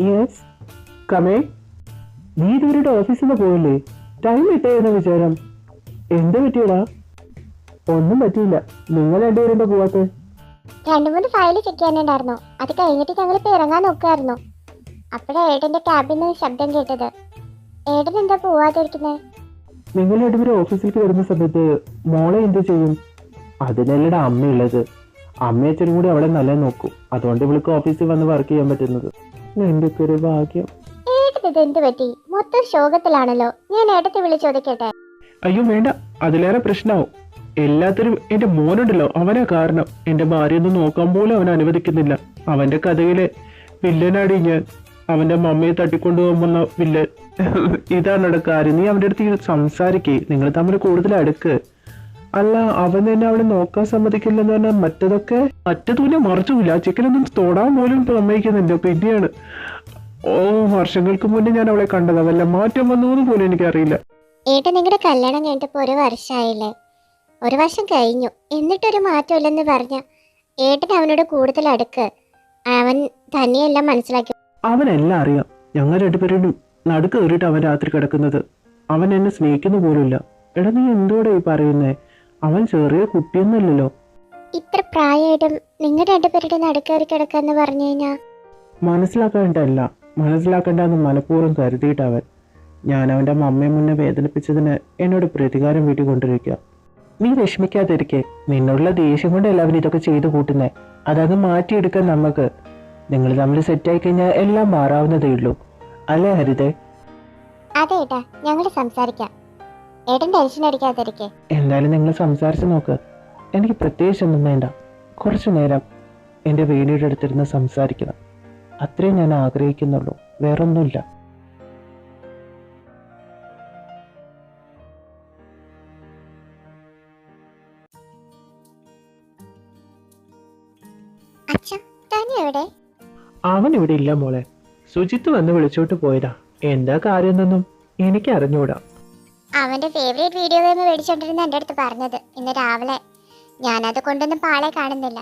Yes, കമേ. നീ ഇതുവരെ ഓഫീസിൽ നിന്ന് പോയില്ലേ? ടൈം ഇട്ടേന്ന് വിചാരം. എന്ത് പറ്റിയടാ? ഒന്നും പറ്റിയില്ല. നിങ്ങൾ രണ്ടുപേരും എന്താ പോവാത്തെ? 2-3 ഫയൽ ചെക്ക് ചെയ്യാനുണ്ടായിരുന്നു. അത് കഴിഞ്ഞിട്ട് ഞങ്ങളിപ്പോ ഇറങ്ങാൻ നോക്കായിരുന്നു. അപ്പോഴാ ഏട്ടന്റെ ക്യാബിൽ നിന്ന് ശബ്ദം കേട്ടത്. ഏട്ടൻ എന്താ പോവാതിരിക്കുന്നത്? നിങ്ങൾ രണ്ടുപേരും ഓഫീസിലേക്ക് വരുന്ന സമയത്ത് മോളെ എന്ത് ചെയ്യും? അതിനല്ലടാ അമ്മയുള്ളത്. അമ്മയും അച്ഛനും കൂടി അവളെ നല്ല നോക്കും. അതുകൊണ്ട് ഇവൾക്ക് ഓഫീസിൽ വന്ന് വർക്ക് ചെയ്യാൻ പറ്റുന്നത്. എന്റെ ഒരു ഭാഗ്യം. ഏട്ടന് ഇത് എന്ത് പറ്റി? മൊത്തം ശോകത്തിലാണല്ലോ. ഞാൻ ഏട്ടത്തെ വിളിച്ച് ചോദിക്കട്ടെ? അയ്യോ വേണ്ട, അതിലേറെ പ്രശ്നമാവും. എല്ലാത്തിനും എന്റെ മോനുണ്ടല്ലോ, അവനാ കാരണം. എന്റെ ഭാര്യയൊന്നും നോക്കാൻ പോലും അവൻ അനുവദിക്കുന്നില്ല. അവന്റെ കഥയിലെ വില്ലനാടി ഞാൻ. അവന്റെ മമ്മയെ തട്ടിക്കൊണ്ടുപോകുന്ന വില്ലൻ. ഇതാണ് കാര്യം. നീ അവന്റെ അടുത്ത് സംസാരിക്കേ, നിങ്ങൾ തമ്മിൽ കൂടുതൽ അടുക്ക്. അല്ല, അവൻ തന്നെ അവളെ നോക്കാൻ സമ്മതിക്കില്ലെന്ന് പറഞ്ഞാൽ മറ്റതൊക്കെ മറിച്ചില്ല. ചിക്കനൊന്നും തൊടാൻ പോലും സമ്മതിക്കുന്നില്ല. പിന്നെയാണ് വർഷങ്ങൾക്ക് മുന്നേ ഞാൻ അവളെ കണ്ടത്. വല്ല മാറ്റം വന്നു പോലും എനിക്കറിയില്ല. ഏട്ടൻ നിങ്ങളുടെ കല്യാണം കഴിഞ്ഞിട്ട് 1 വർഷമായില്ലേ? 1 വർഷം കഴിഞ്ഞു, എന്നിട്ടൊരു മാറ്റമില്ലെന്ന് പറഞ്ഞ ഏട്ടൻ അവനോട് കൂടുതൽ അടുക്ക്. അവൻ തന്നെയെല്ലാം മനസ്സിലാക്കി. അവനെല്ലാം അറിയാം. ഞങ്ങൾ രണ്ടുപേരും നടുക്ക് കയറിയിട്ട് അവൻ രാത്രി കിടക്കുന്നത്. അവൻ എന്നെ സ്നേഹിക്കുന്നു പോലുമില്ല. എടാ, നീ എന്തോടെ ഈ പറയുന്നേ? അവൻ ചെറിയ കുട്ടിയൊന്നുമല്ലല്ലോ. ഇത്ര പ്രായമായിട്ടും നിങ്ങൾ രണ്ടുപേരുടെ നടുക്കേറി കിടക്കാന്ന് പറഞ്ഞു കഴിഞ്ഞാ മനസ്സിലാക്കണ്ടെന്ന് മനഃപൂർവ്വം കരുതിയിട്ട് അവൻ. ഞാൻ അവൻ്റെ അമ്മയെ മുന്നേ വേദനിപ്പിച്ചതിന് എന്നോട് പ്രതികാരം വീട്ടിക്കൊണ്ടിരിക്കുക. നീ വിഷമിക്കാതിരിക്കെ. നിന്നുള്ള ദേഷ്യം കൊണ്ട് എല്ലാവരും ഇതൊക്കെ ചെയ്തു കൂട്ടുന്നേ. അതങ്ങ് മാറ്റിയെടുക്കാൻ നമുക്ക്. നിങ്ങൾ തമ്മിൽ സെറ്റായി കഴിഞ്ഞാൽ എല്ലാം മാറാവുന്നതേ ഉള്ളൂ. അല്ലേ ഹരിതേ? അതെ ഏട്ടാ, ഞങ്ങൾ സംസാരിക്കാം. ഏട്ടൻ ടെൻഷൻ അടിക്കാതിരിക്കെ. എന്തായാലും നിങ്ങൾ സംസാരിച്ച് നോക്ക്. എനിക്ക് പ്രത്യേകിച്ചൊന്നും വേണ്ട. കുറച്ചു നേരം എൻ്റെ വേണിയുടെ അടുത്തിരുന്ന് സംസാരിക്കണം. അത്രയും ഞാൻ ആഗ്രഹിക്കുന്നുള്ളൂ, വേറൊന്നുമില്ല. അവൻ ഇവിടെ ഇല്ല മോളെ. സുജിത്ത് വന്ന് വിളിച്ചോട്ട് പോയതാ. എന്താ കാര്യം എന്നൊന്നും എനിക്ക് അറിഞ്ഞൂടാ. അവന്റെ ഫേവറേറ്റ് വീഡിയോ ഗെയിം മേടിച്ചോണ്ടിരുന്ന എന്റെ അടുത്ത് പറഞ്ഞത് ഇന്ന് രാവിലെ. ഞാനത് കൊണ്ടൊന്നും പാളെ കാണുന്നില്ല.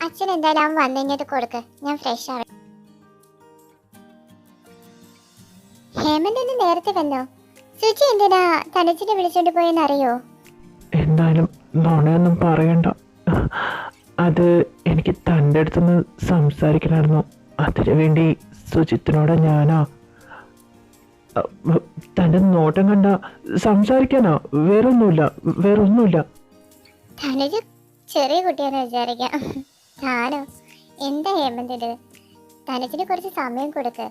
അച്ഛൻ എന്തായാലും അവൻ വന്നു കഴിഞ്ഞത് കൊടുക്ക്, ഞാൻ ഫ്രഷ് ആവട്ടെ. ഹേമന്ത് ഒന്ന് നേരത്തെ വന്നോ? സുജി എന്തിനാ തനച്ചിനെ വിളിച്ചോണ്ട് പോയെന്ന് അറിയോ? എന്തായാലും നുണയൊന്നും പറയണ്ട. അത് എനിക്ക് തൻ്റെ അടുത്തുനിന്ന് സംസാരിക്കണമായിരുന്നു. അതിനു വേണ്ടി സുജിത്തിനോട് ഞാനാ. തൻ്റെ നോട്ടം കണ്ട സംസാരിക്കാനാ, വേറൊന്നുമില്ല. തനജ് ചെറിയ കുട്ടിയാന്ന് വിചാരിക്കാം. ഞാനോ? എന്താ ഹേമന്ത് ഇത്? തനജിന് കുറച്ച് സമയം കൊടുക്ക്.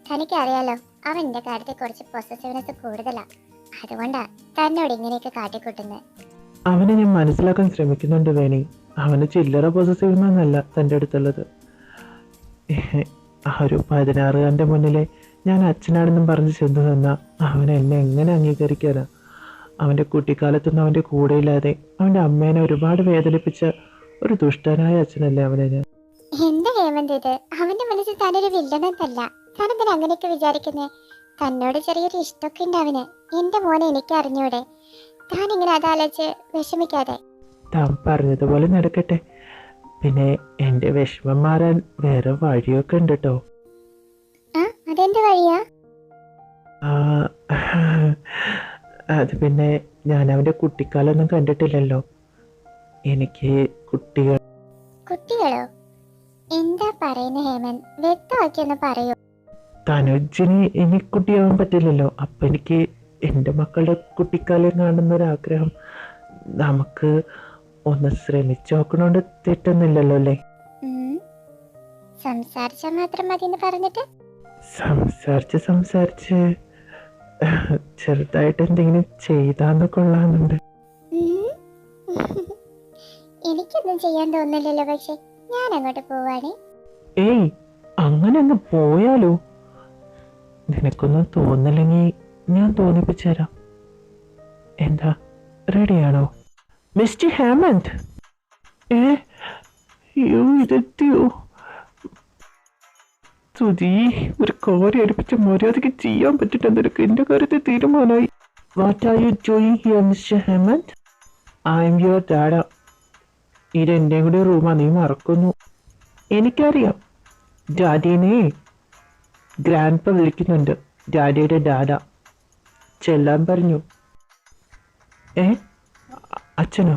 തനിക്കറിയാലോ, അവൻ എൻ്റെ കാര്യത്തിൽ കുറച്ച് പൊസസീവ്നെസ് കൂടുതലാ. അതുകൊണ്ടാ തന്നോട് ഇങ്ങനെയൊക്കെ കാട്ടിക്കൂട്ടുന്നത്. അവനെ ഞാൻ മനസ്സിലാക്കാൻ ശ്രമിക്കുന്നുണ്ട് വേണി. അവന് ചില്ലറ പൊസസീവ്നെസ്സല്ല തൻ്റെ അടുത്തുള്ളത്. ആ ഒരു 16-കാരൻ്റെ മുന്നിലെ ഞാൻ അച്ഛനാണെന്നും പറഞ്ഞ് ചെന്ന് തന്ന അവൻ എന്നെ എങ്ങനെ അംഗീകരിക്കാനാ? അവൻ്റെ കുട്ടിക്കാലത്തൊന്നും അവൻ്റെ കൂടെയില്ലാതെ അവൻ്റെ അമ്മേനെ ഒരുപാട് വേദനിപ്പിച്ച ഒരു ദുഷ്ടനായ അച്ഛനല്ലേ അവനെ ഞാൻ. എന്താ ഹേമന്ത് ഇത്? അവന്റെ മനസ്സിൽ താനൊരു വില്ലനെന്നല്ല. താനെന്തിനാ അങ്ങനെയൊക്കെ വിചാരിക്കുന്നേ? തന്നോട് ചെറിയൊരു ഇഷ്ടമൊക്കെ ഉണ്ട് അവന്. എന്റെ മോനെ എനിക്ക് അറിഞ്ഞൂടെ? താൻ ഇങ്ങനെ അതാലോചിച്ച് വിഷമിക്കാതെ. താൻ പറഞ്ഞതുപോലെ നടക്കട്ടെ. പിന്നെ എൻ്റെ വിഷമം മാറാൻ വേറെ വഴിയൊക്കെ ഉണ്ട് കേട്ടോ. അതെന്ത് വഴിയാ? അത് ഞാൻ അവൻ്റെ കുട്ടിക്കാലൊന്നും കണ്ടിട്ടില്ലല്ലോ. എനിക്ക് കുട്ടികളോ? എന്താ പറയുന്ന ഹേമന്ത്? വ്യക്തമാക്കിയൊന്ന് പറയൂ. തനുജിന് ഇനി കുട്ടിയാവാൻ പറ്റില്ലല്ലോ. അപ്പം എനിക്ക് എൻ്റെ മക്കളുടെ കുട്ടിക്കാലം കാണുന്നൊരാഗ്രഹം. നമുക്ക് ഒന്ന് ശ്രമിച്ചു നോക്കണോണ്ട് തെറ്റൊന്നുമില്ലല്ലോ അല്ലേ? സംസാരിച്ചാൽ മാത്രം മതി എന്ന് പറഞ്ഞിട്ട് സംസാരിച്ച് ചെറുതായിട്ട് എന്തെങ്കിലും ചെയ്താന്ന് കൊള്ളാന്നുണ്ട്. എനിക്കൊന്നും ചെയ്യാൻ തോന്നില്ലല്ലോ. പക്ഷെ ഞാൻ അങ്ങോട്ട് പോവാണേ. ഏയ്, അങ്ങനെ അങ്ങ് പോയാലോ? നിനക്കൊന്നും തോന്നില്ലെങ്കിൽ ഞാൻ തോന്നിപ്പിച്ചു തരാം. എന്താ, റെഡിയാണോ മിസ്റ്റർ ഹേമന്ത്? ഇതെത്തിയോ? സുജി, ഒരു കാര്യം അടുപ്പിച്ച മര്യാദയ്ക്ക് ചെയ്യാൻ പറ്റിട്ട് നിനക്ക്? എന്റെ കാര്യത്തിൽ തീരുമാനമായി. What are you doing here mister Hemant? I am your dada. ഇതെന്റെയും കൂടി റൂമാ, നീ മറക്കുന്നു. എനിക്കറിയാം. ഡാഡിനെ ഗ്രാൻഡ് പ വിളിക്കുന്നുണ്ട്. ഡാഡിയുടെ ഡാഡ ചെല്ലാൻ പറഞ്ഞു. ഏ അച്ഛനോ?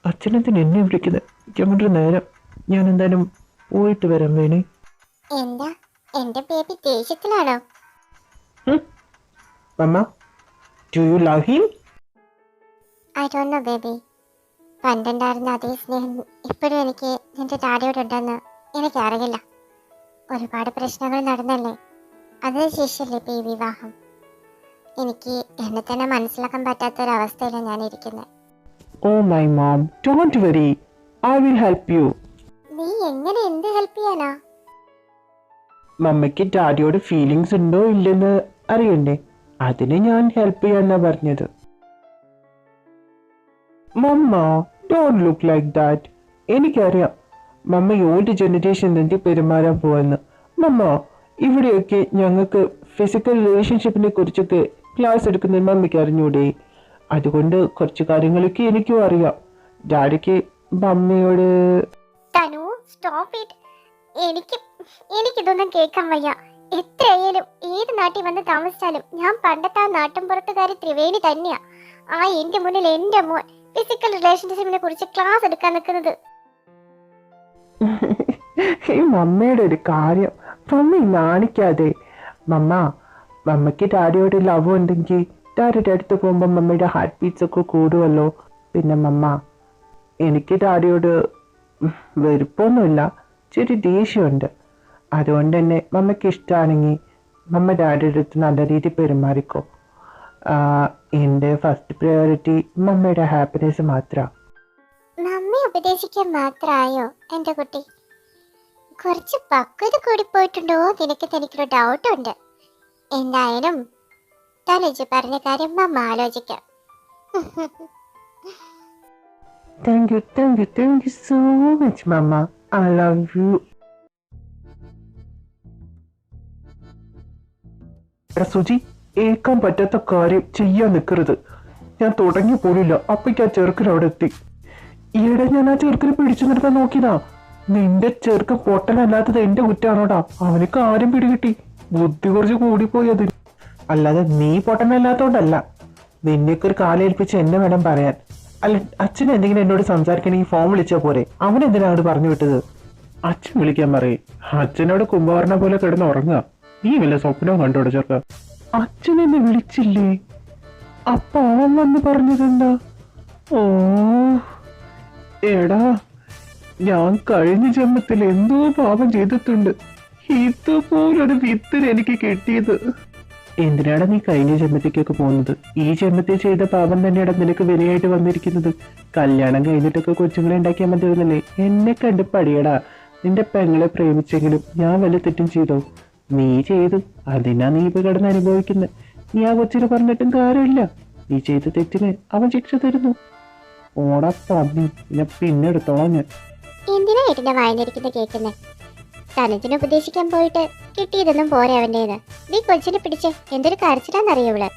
അച്ഛനെന്തിന് എന്നെ വിളിക്കുന്നത്? ഞങ്ങളുടെ നേരം. ഞാൻ എന്തായാലും പോയിട്ട് വരാം വേണേ. എന്താ എന്റെ ബേബി ദേഷ്യത്തിലാണോ? Mama, do you love him? I don't know baby. പണ്ടുണ്ടായിരുന്ന അതേ സ്നേഹം ഇപ്പോഴും എനിക്ക് നിന്റെ ഡാഡിയോടുണ്ടെന്ന് എനിക്കറിയില്ല. ഒരുപാട് പ്രശ്നങ്ങൾ നടന്നല്ലേ, അതിന് ശേഷമല്ലേ ഇപ്പൊ ഈ വിവാഹം. എനിക്ക് എന്നെ തന്നെ മനസ്സിലാക്കാൻ പറ്റാത്തൊരവസ്ഥയിലാണ് ഞാൻ ഇരിക്കുന്നത്. Oh my mom, don't worry, I will help you. നീ എങ്ങനെ എന്ത് ഹെൽപ്പ് ചെയ്യാനാ? മമ്മയ്ക്ക് ഡാഡിയോട് ഫീലിങ്സ് ഉണ്ടോ ഇല്ലെന്ന് അറിയണ്ടേ, അതിന് ഞാൻ ഹെൽപ്പ് ചെയ്യാന്നാ പറഞ്ഞത്. മമ്മ, ഡോണ്ട് ലുക്ക് ലൈക്ക് ദാറ്റ്. എനിക്കറിയാം മമ്മ ഓൾഡ് ജനറേഷനിലേക്ക് പെരുമാറാൻ പോവാന്ന്. മമ്മ, ഇവിടെയൊക്കെ ഞങ്ങൾക്ക് ഫിസിക്കൽ റിലേഷൻഷിപ്പിനെ കുറിച്ചൊക്കെ ക്ലാസ് എടുക്കുന്ന മമ്മയ്ക്ക് അറിഞ്ഞൂടെ? അതുകൊണ്ട് കുറച്ച് കാര്യങ്ങളൊക്കെ എനിക്കും അറിയാം. ഡാഡിക്ക് മമ്മയോട്. തനു, സ്റ്റോപ്പ് ഇറ്റ്. എനിക്കിതൊന്നും കേൾക്കാൻ വയ്യ. എത്രയായാലും ഏത് നാട്ടിൽ വന്ന് താമസിച്ചാലും ഞാൻ പണ്ടത്തെ ആ നാട്ടിൻപുറത്തുകാരി ത്രിവേണി തന്നെയാ. ആ എന്റെ മുന്നിൽ എന്റെ മോൻ ഫിസിക്കൽ റിലേഷൻഷിപ്പിനെ കുറിച്ച് ക്ലാസ് എടുക്കാൻ നിൽക്കുന്നത്. ഈ മമ്മയുടെ ഒരു കാര്യം, മമ്മി നാണിക്കാതെ. മമ്മയ്ക്ക് ഡാഡിയോട് ലവ് ഉണ്ടെങ്കിൽ ഡാഡിയുടെ അടുത്ത് പോകുമ്പോൾ മമ്മയുടെ ഹാർട്ട് ബീറ്റ്സ് ഒക്കെ കൂടുമല്ലോ. പിന്നെ മമ്മ, എനിക്ക് ഡാഡിയോട് വെറുപ്പൊന്നുമില്ല, ചെറിയ ദേഷ്യമുണ്ട്. അതുകൊണ്ട് തന്നെ മമ്മയ്ക്ക് ഇഷ്ടമാണെങ്കിൽ മമ്മ ഡാഡിയുടെ അടുത്ത് നല്ല രീതിയിൽ പെരുമാറിക്കോ. എൻ്റെ ഫസ്റ്റ് പ്രയോറിറ്റി മമ്മയുടെ ഹാപ്പിനെസ് മാത്രമാണ്. മമ്മി ഉപദേശിക്കാൻ മാത്രമായോ എന്റെ കുട്ടി? കുറച്ച് പക്വത കൂടി പോയിട്ടുണ്ടോ എനിക്കൊരു ഡൗട്ടുണ്ട്. എന്തായാലും തനുജ് പറഞ്ഞ കാര്യം മമ്മ ആലോചിക്കാം. Thank you so much, Mama. I love you. Suji, ഏക്കാൻ പറ്റാത്ത കാര്യം ചെയ്യാൻ നിൽക്കരുത്. ഞാൻ തുടങ്ങി പോലില്ല, അപ്പയ്ക്ക് ആ ചെറുക്കൻ അവിടെ എത്തി. ഈയിടെ ഞാൻ ആ ചെറുക്കനെ പിടിച്ചു നിർത്താൻ നോക്കിയതാ. നിന്റെ ചെറുക്കൻ പൊട്ടലല്ലാത്തത് എന്റെ കുറ്റാണോടാ. അവന് കാര്യം പിടികിട്ടി, ബുദ്ധി കുറച്ച് കൂടിപ്പോയി അതിന്. അല്ലാതെ നീ പൊട്ടനല്ലാത്തോണ്ടല്ല. നിന്നെയൊക്കെ ഒരു കാലേൽപ്പിച്ച് എന്നെ വേണം പറയാൻ. അല്ല, അച്ഛൻ എന്തെങ്കിലും എന്നോട് സംസാരിക്കണമെങ്കിൽ ഫോൺ വിളിച്ചാൽ പോരെ? അവൻ എന്തിനാ അങ്ങോട്ട് പറഞ്ഞു വിട്ടത്? അച്ഛൻ വിളിക്കാൻ പറയേ. അച്ഛനോട് കുംഭകർണ പോലെ കിടന്ന് ഉറങ്ങുക. നീ വല്ല സ്വപ്നവും കണ്ടോടെ ചെറുക്ക. അച്ഛൻ എന്നെ വിളിച്ചില്ലേ? അപ്പൊ അവൻ വന്ന് പറഞ്ഞതെന്താ? ഓ എടാ, ഞാൻ കഴിഞ്ഞ ജന്മത്തിൽ എന്തോ പാപം ചെയ്തിട്ടുണ്ട്. ഇതുപോലൊരു വിത്തിന് എനിക്ക് കിട്ടിയത്. എന്തിനാണ് നീ കഴിഞ്ഞ ജന്മത്തേക്കൊക്കെ പോകുന്നത്? ഈ ജന്മത്തിൽ ചെയ്ത പാപം തന്നെയാണ് നിനക്ക് വിനയായിട്ട് വന്നിരിക്കുന്നത്. കല്യാണം കഴിഞ്ഞിട്ടൊക്കെ കൊച്ചുങ്ങളെ ഉണ്ടാക്കിയാൽ മതിയായിരുന്നല്ലേ? എന്നെ കണ്ട് പടിയടാ. നിന്റെ പെങ്ങളെ പ്രേമിച്ചെങ്കിലും ഞാൻ വല്ല തെറ്റും ചെയ്തോ? നീ ചെയ്തു, അതിനാ നീ ഇപ്പൊ കിടന്ന് അനുഭവിക്കുന്നത്. നീ ആ കൊച്ചിനെ പറഞ്ഞിട്ടും കാര്യമില്ല. നീ ചെയ്ത തെറ്റിന് അവൻ ശിക്ഷ തരുന്നു. ഓടാ പന്നി, പിന്നെ എടുത്തോളാം ഞാൻ. എന്തിനാ ഏട്ടന്റെ വായനരിക്കുന്ന കേൾക്കുന്നത്? തനുജിനെ ഉപദേശിക്കാൻ പോയിട്ട് കിട്ടിയതൊന്നും പോരെ അവന്റേത്. നീ കൊച്ചിനെ പിടിച്ച് എന്തൊരു കരച്ചിലാന്നറിയവള്.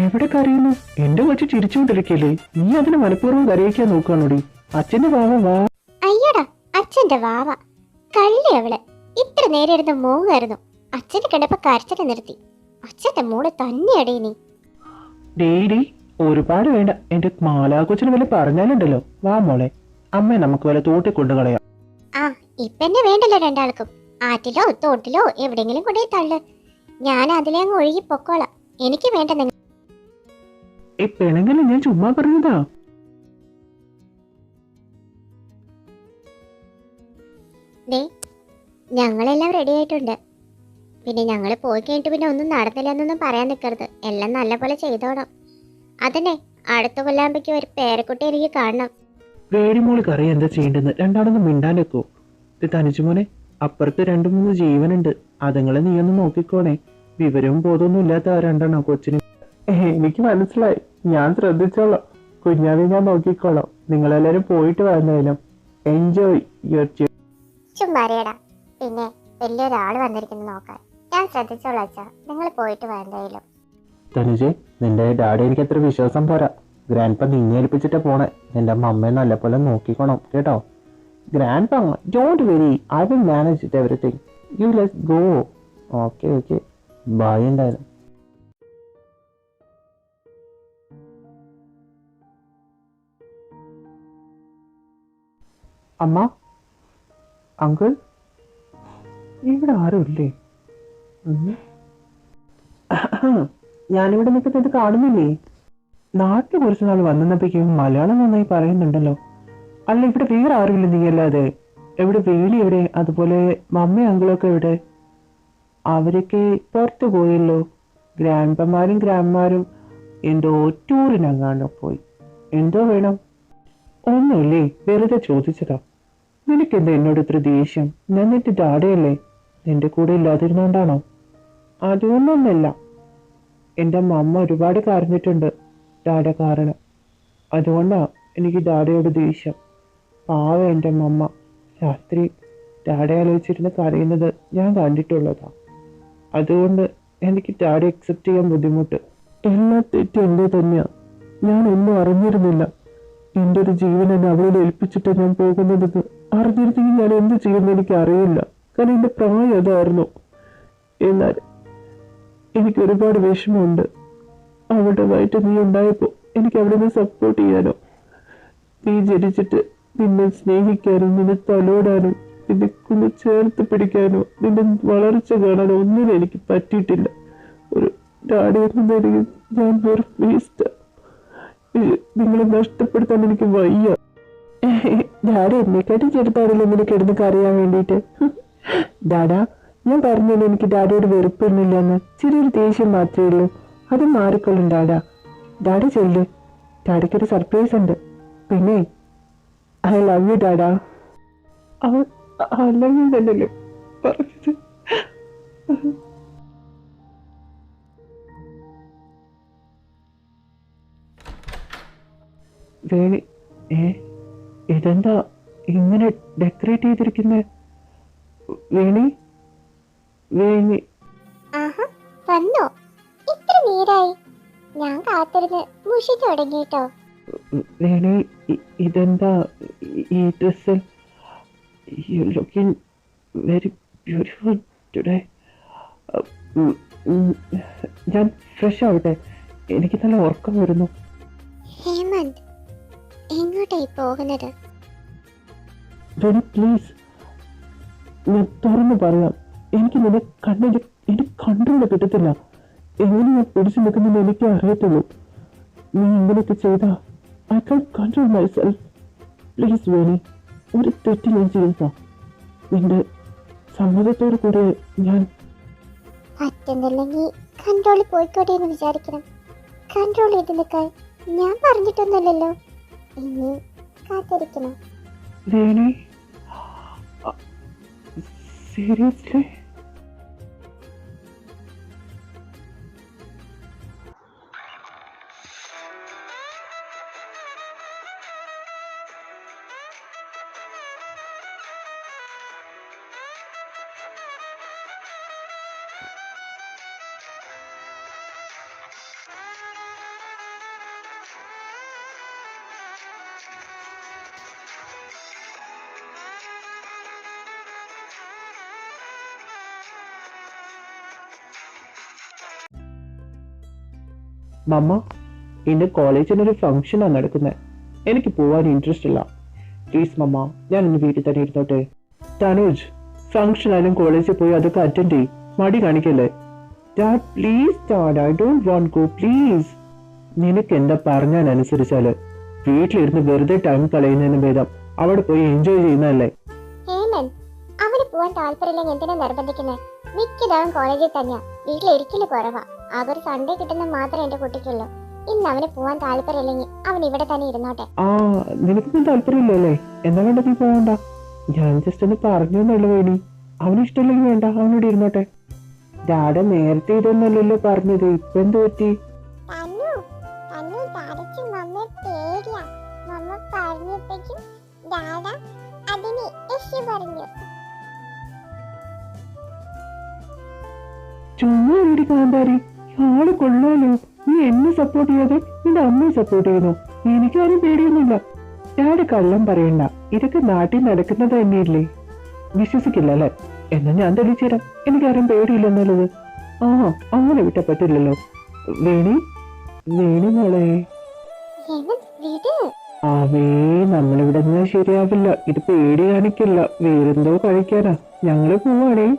എവിടെ കരയുന്നു? എന്റെ കൊച്ചു ചിരിച്ചുകൊണ്ടിരിക്കല്ലേ? നീ അതിന് മനഃപൂർവ്വം കരയിക്കാൻ നോക്കാണോടി? അച്ഛന്റെ വാവ വാ. അയ്യടാ, അച്ഛന്റെ വാവ കള്ളി അവള്. ഇത്ര നേരം ഇരുന്ന് മോങ്ങായിരുന്നു. അച്ഛനെ കണ്ടപ്പോ കരച്ചിട്ട് നിർത്തി. അച്ഛന്റെ മോള് തന്നെയടേ നീ. ഡേഡി, ഒരുപാട് വേണ്ട. എന്റെ മാലാ കൊച്ചിന് വല്ല പറഞ്ഞാലുണ്ടല്ലോ. വാ മോളെ, അമ്മ നമുക്ക് വല്ല തോട്ടി കൊണ്ടു കളയാം. ആ, ഇപ്പെന്നെ വേണ്ടല്ലോ രണ്ടാൾക്കും. ആറ്റിലോ തോട്ടിലോ എവിടെങ്കിലും കൊണ്ടേ തള്ളു. ഞാൻ അതിലെ അങ്ങ് ഒഴുകി പൊക്കോളാം. എനിക്ക് വേണ്ട നിങ്ങൾ. ഈ പെണങ്ങനെ ഞാൻ ചുമ്മാ പറഞ്ഞതാ. ദേ, ഞങ്ങളെല്ലാം റെഡി ആയിട്ടുണ്ട്. പിന്നെ ഞങ്ങൾ പോയി കഴിഞ്ഞിട്ട് പിന്നെ ഒന്നും നടന്നില്ല എന്നൊന്നും പറയാൻ നിൽക്കരുത്. എല്ലാം നല്ലപോലെ ചെയ്തോണം. അതന്നെ, അടുത്ത കൊല്ലാകുമ്പോഴേക്ക് ഒരു പേരക്കുട്ടി എനിക്ക് കാണണം. പേടിമോൾക്ക് അറിയാം എന്താ ചെയ്യേണ്ടെന്ന്. രണ്ടാളൊന്നും മിണ്ടാൻ വെക്കോ. ഇത് തനിച്ചുമോനെ, അപ്പുറത്ത് 2-3 ജീവനുണ്ട്. അതുങ്ങളെ നീ ഒന്ന് നോക്കിക്കോണേ. വിവരവും ബോധമൊന്നും ഇല്ലാത്ത ആ രണ്ടെണ്ണോ കൊച്ചിന്. എനിക്ക് മനസ്സിലായി, ഞാൻ ശ്രദ്ധിച്ചോളാം. കുഞ്ഞാവെ ഞാൻ നോക്കിക്കോളാം. നിങ്ങളെല്ലാരും പോയിട്ട് വന്നാലും എൻജോയ് യുവർ ജേർണി. ചുമ്മാരിയടാ. പിന്നെ വലിയൊരാള് വന്നിരിക്കുന്നു നോക്കാൻ. ഞാൻ ശ്രദ്ധിച്ചോളാം അച്ഛാ. നിങ്ങൾ പോയിട്ട് വന്നാലും. തനുജെ, നിന്റെ ഡാഡി എനിക്ക് അത്ര വിശ്വാസം പോരാ. ഗ്രാൻഡ് പ നിന്നെ ഏൽപ്പിച്ചിട്ടാ പോണേ. നിന്റെ അമ്മയെ നല്ലപോലെ നോക്കിക്കോണം കേട്ടോ. Grandpa, don't worry, I will manage it everything. You let's go. Okay okay bye ഉണ്ടായിരുന്നു. അമ്മ, അങ്കിൾ, ഇവിടെ ആരുമില്ലേ? ഞാനിവിടെ നിൽക്കുന്നത് കാണുന്നില്ലേ? നാട്ടിൽ കുറച്ച് നാൾ വന്നപ്പോഴേക്കും മലയാളം നന്നായി പറയുന്നുണ്ടല്ലോ. അല്ല, ഇവിടെ വേറെ ആരുമില്ല നീ അല്ലാതെ? എവിടെ വേലി എവിടെ? അതുപോലെ മമ്മയും അങ്കിളൊക്കെ എവിടെ? അവരൊക്കെ പുറത്തു പോയല്ലോ. ഗ്രാൻഡ്പമാരും ഗ്രാൻഡ്മാരും എന്തോ ടൂറിനങ്ങാണ്ട് പോയി. എന്തോ വേണം? ഒന്നുമില്ലേ, വെറുതെ ചോദിച്ചതാ. നിനക്കെന്താ എന്നോട് ഇത്ര ദേഷ്യം? ഞാൻ നിന്റെ ഡാഡയല്ലേ? നിന്റെ കൂടെ ഇല്ലാതിരുന്നോണ്ടാണോ? അതുകൊണ്ടൊന്നല്ല. എൻ്റെ അമ്മ ഒരുപാട് കരഞ്ഞിട്ടുണ്ട് ഡാഡ കാരണം. അതുകൊണ്ടാ എനിക്ക് ഡാഡയോട് ദേഷ്യം. പാവം എൻ്റെ അമ്മ രാത്രി ഡാഡയെ ആലോചിച്ചിരുന്ന് കരയുന്നത് ഞാൻ കണ്ടിട്ടുള്ളതാ. അതുകൊണ്ട് എനിക്ക് ഡാഡി അക്സെപ്റ്റ് ചെയ്യാൻ ബുദ്ധിമുട്ട്. എല്ലാ തെറ്റും എൻ്റെ തന്നെയാ. ഞാൻ ഒന്നും അറിഞ്ഞിരുന്നില്ല. എൻ്റെ ഒരു ജീവൻ എന്നെ അവളോട് ഏൽപ്പിച്ചിട്ട് ഞാൻ പോകുന്നതെന്ന് അറിഞ്ഞിരുന്നെങ്കിൽ ഞാൻ എന്ത് ചെയ്യുമെന്ന് എനിക്ക് അറിയില്ല. കാരണം എൻ്റെ പ്രായം അതായിരുന്നു. എന്നാൽ എനിക്ക് ഒരുപാട് വിഷമമുണ്ട്. അവളുടെ വയറ്റ് നീ ഉണ്ടായപ്പോൾ എനിക്ക് അവിടെ നിന്ന് സപ്പോർട്ട് ചെയ്യാനോ, നീ ജനിച്ചിട്ട് നിന്നെ സ്നേഹിക്കാനും നിന്നെ തലോടാനും നിന്നെ കൊണ്ട് ചേർത്ത് പിടിക്കാനോ നിന്റെ വളർച്ച കാണാനോ ഒന്നും എനിക്ക് പറ്റിയിട്ടില്ല. ഒരു ഡാഡി എന്ന നിലയിൽ ഞാൻ വെറും വേസ്റ്റ്. നിങ്ങളെ നഷ്ടപ്പെടുത്താൻ എനിക്ക് വയ്യ. ഡാഡി എന്നെക്കാട്ടി ചെറുതാണല്ലോ നിനക്ക് എടുന്നൊക്കെ അറിയാൻ വേണ്ടിയിട്ട്. ഡാഡാ, ഞാൻ പറഞ്ഞല്ലോ എനിക്ക് ഡാഡിയോട് വെറുപ്പൊന്നുമില്ലെന്ന്. ചെറിയൊരു ദേഷ്യം മാത്രമേ ഉള്ളൂ. അത് മാറിക്കൊള്ളും ഡാഡാ. ഡാഡി ചെല്ലു, ഡാഡിക്കൊരു സർപ്രൈസ് ഉണ്ട്. പിന്നെ I love you dada. I love you തന്നെയല്ലേ പറഞ്ഞത്? വേണി, ഇതെന്താ ഇങ്ങനെ ഡെക്കറേറ്റ് ചെയ്തിരിക്കുന്നത്? വേണി, വേണി. ആഹാ, വന്നോ? ഇത്ര നേരായി. ഞാൻ കാത്തിരുന്ന് മുഷി തുടങ്ങിട്ടോ. വേണി, ഇതെന്താ ഈ ഡ്രസ്സിൽ? You looking very beautiful today. ഞാൻ ഫ്രഷ് ആവട്ടെ, എനിക്ക് നല്ല ഉറക്കം വരുന്നു. ഹേമന്ത്, എങ്ങോട്ടായി പോകുന്നത്? വേണി പ്ലീസ്, ഞാൻ തുറന്നു പറയാം. എനിക്ക് നിന്നെ കണ്ണിന്റെ എനിക്ക് കണ്ട്രോൾ കിട്ടത്തില്ല. എങ്ങനെ ഞാൻ പിടിച്ചു നിൽക്കുന്നെന്ന് എനിക്ക് അറിയത്തുള്ളൂ. നീ ഇങ്ങനെയൊക്കെ ചെയ്താ I can control myself. Please Veni, ഒരു തെറ്റ് ഞാൻ ചെയ്താ നിന്റെ സമ്മതത്തോടു കൂടെ ഞാൻ. പറ്റുന്നില്ലെങ്കിൽ കൺട്രോൾ പോയിക്കോട്ടെ എന്ന് വിചാരിക്കണം. കൺട്രോൾ ചെയ്ത് നിൽക്കാൻ ഞാൻ പറഞ്ഞിട്ടൊന്നുമില്ലല്ലോ. ഇനി കാത്തിരിക്കണം. വേണി, സീരിയസ്ലി? മമ്മ, ഇന്ന് കോളേജിനൊരു ഫംഗ്ഷനാണ് നടക്കുന്നത്. എനിക്ക് പോവാൻ ഇൻട്രസ്റ്റ് ഇല്ല. പ്ലീസ് മമ്മ, ഞാൻ ഇന്ന് വീട്ടിൽ തന്നെ ഇരുന്നോട്ടെ. തനുജ്, ഫംഗ്ഷൻ ആയാലും കോളേജിൽ പോയി അതൊക്കെ അറ്റൻഡ് ചെയ്യും. മടി കാണിക്കല്ലേ? Dad please dad, I don't want go please. നിനക്ക് എന്താ പറഞ്ഞാൽ അനുസരിച്ചാല് വീട്ടിലിരുന്ന് വെറുതെ ടൈം കളയുന്നതിന് ഭേദം അവിടെ പോയി എൻജോയ് ചെയ്യുന്നതല്ലേ? ഹേമന്ത്, അവന് പോവാൻ താല്പര്യമില്ലെങ്കിൽ എന്തിനാ നിർബന്ധിക്കുന്നത്? മിക്കതാവും കോളേജിൽ തന്നെയാ. വീട്ടിലിരിക്കല് കുറവാ. ആകെ ഒരു സൺഡേ കിട്ടുന്ന മാത്രമേ എന്റെ കുട്ടിക്കുള്ളൂ. ഇന്ന് അവന് പോവാൻ താല്പര്യമില്ലെങ്കിൽ അവൻ ഇവിടെ തന്നെ ഇരുന്നോട്ടെ. നിനക്കൊന്നും താല്പര്യമില്ലല്ലേ? എന്നാ വേണ്ട, നീ പോകണ്ട. ഞാൻ ജസ്റ്റ് ഒന്ന് പറഞ്ഞു എന്നുള്ളൂ. വേണി, അവന് ഇഷ്ടമില്ലെങ്കിൽ വേണ്ട, അവനോട് ഇരുന്നോട്ടെ. ഡാഡ നേരത്തെ ഇതൊന്നല്ലല്ലോ പറഞ്ഞത്, ഇപ്പൊ എന്ത് പറ്റി? ചുമ്മാ വീട് കാന്താരി, ആള് കൊള്ളാലോ. നീ എന്നെ സപ്പോർട്ട് ചെയ്യാതെ നിന്റെ അമ്മയെ സപ്പോർട്ട് ചെയ്യുന്നു. എനിക്കാരും പേടിയൊന്നുമില്ല. ഡാഡി കള്ളം പറയണ്ട, ഇതൊക്കെ നാട്ടിൽ നടക്കുന്നത് തന്നെയല്ലേ? വിശ്വസിക്കില്ല അല്ലേ? എന്നാ ഞാൻ തെളിയിച്ചു തരാം. എനിക്കാരും പേടിയില്ലെന്നുള്ളത്. ആ, അങ്ങനെ വിട്ടാ പറ്റില്ലല്ലോ. വേണി, വേണി മോളെ. ഹേമന്ത് വീട്. അവേ, നമ്മളിവിടെ നിന്നാ ശരിയാവില്ല. ഇത് പേടി കാണിക്കില്ല, വേറെന്തോ കഴിക്കാനാ. ഞങ്ങള് പോവാണേ.